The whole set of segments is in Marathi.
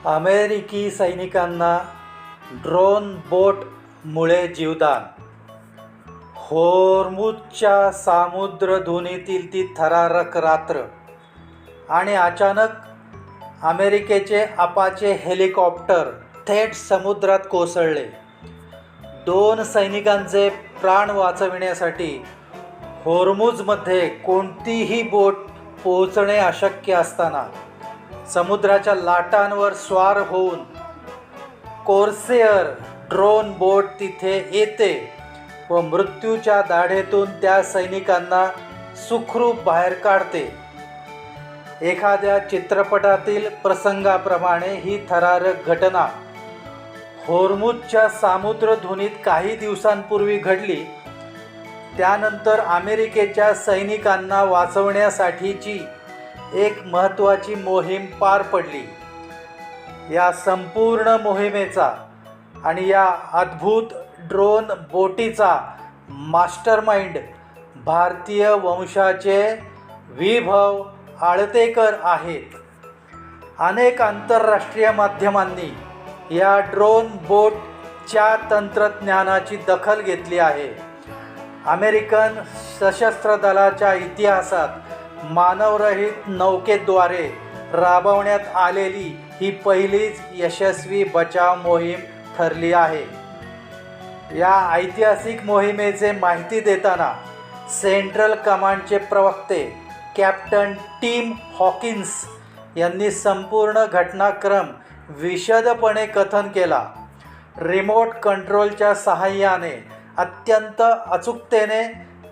अमेरिकी सैनिकांना ड्रोन बोटमुळे जीवदान. होर्मुझच्या सामुद्रधुनीतील ती थरारक रात्र आणि अचानक अमेरिकेचे अपाचे हेलिकॉप्टर थेट समुद्रात कोसळले. 2 सैनिकांचे प्राण वाचविण्यासाठी होर्मुझमध्ये कोणतीही बोट पोहोचणे अशक्य असताना समुद्राच्या लाटांवर स्वार होऊन कोर्सेअर ड्रोन बोट तिथे येते व मृत्यूच्या दाढेतून त्या सैनिकांना सुखरूप बाहेर काढते. एखाद्या चित्रपटातील प्रसंगाप्रमाणे ही थरारक घटना होर्मुझच्या सामुद्रधुनीत काही दिवसांपूर्वी घडली. त्यानंतर अमेरिकेच्या सैनिकांना वाचवण्यासाठीची एक महत्त्वाची मोहीम पार पडली. या संपूर्ण मोहिमेचा आणि या अद्भुत ड्रोन बोटीचा मास्टरमाइंड भारतीय वंशाचे विभव आळतेकर आहेत. अनेक आंतरराष्ट्रीय माध्यमांनी या ड्रोन बोटच्या तंत्रज्ञानाची दखल घेतली आहे. अमेरिकन सशस्त्र दलाच्या इतिहासात मानवरहित नौकेद्वारे राबवण्यात आलेली ही पहिलीच यशस्वी बचाव मोहीम ठरली आहे. या ऐतिहासिक मोहिमेचे माहिती देताना सेंट्रल कमांडचे प्रवक्ते कॅप्टन टिम हॉकिन्स यांनी संपूर्ण घटनाक्रम विशदपणे कथन केला. रिमोट कंट्रोलच्या सहाय्याने अत्यंत अचूकतेने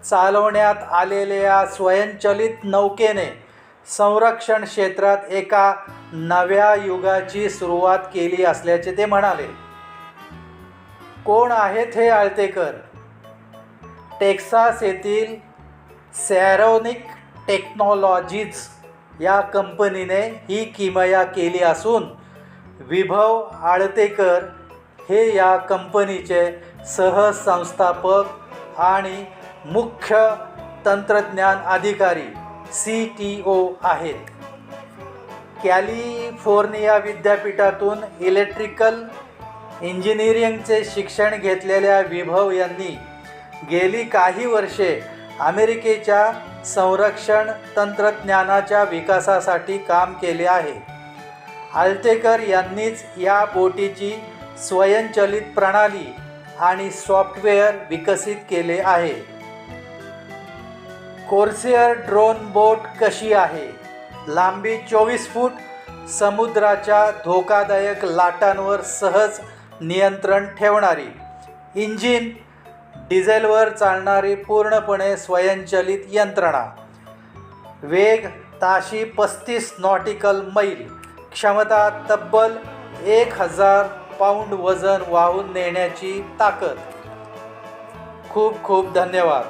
चालवण्यात आलेल्या स्वयंचलित नौकेने संरक्षण क्षेत्रात एका नव्या युगाची सुरुवात केली असल्याचे ते म्हणाले. कोण आहेत हे आळतेकर? टेक्सास येथील सॅरोनिक टेक्नॉलॉजीज या कंपनीने ही किमया केली असून विभव आळतेकर हे या कंपनीचे सहसंस्थापक आणि मुख्य तंत्रज्ञान अधिकारी CTO आहेत. कॅलिफोर्निया विद्यापीठातून इलेक्ट्रिकल इंजिनिअरिंगचे शिक्षण घेतलेल्या विभव यांनी गेली काही वर्षे अमेरिकेच्या संरक्षण तंत्रज्ञानाच्या विकासासाठी काम केले आहे. आळतेकर यांनीच या बोटीची स्वयंचलित प्रणाली आणि सॉफ्टवेअर विकसित केले आहे. कोर्सेअर ड्रोन बोट कशी आहे? लांबी 24 फूट, समुद्राच्या धोकादायक लाटांवर सहज नियंत्रण ठेवणारी, इंजिन डिझेलवर चालणारी पूर्णपणे स्वयंचलित यंत्रणा, वेग ताशी 35 नॉटिकल मैल, क्षमता तब्बल 1000 पाऊंड वजन वाहून नेण्याची ताकद. खूप खूप धन्यवाद.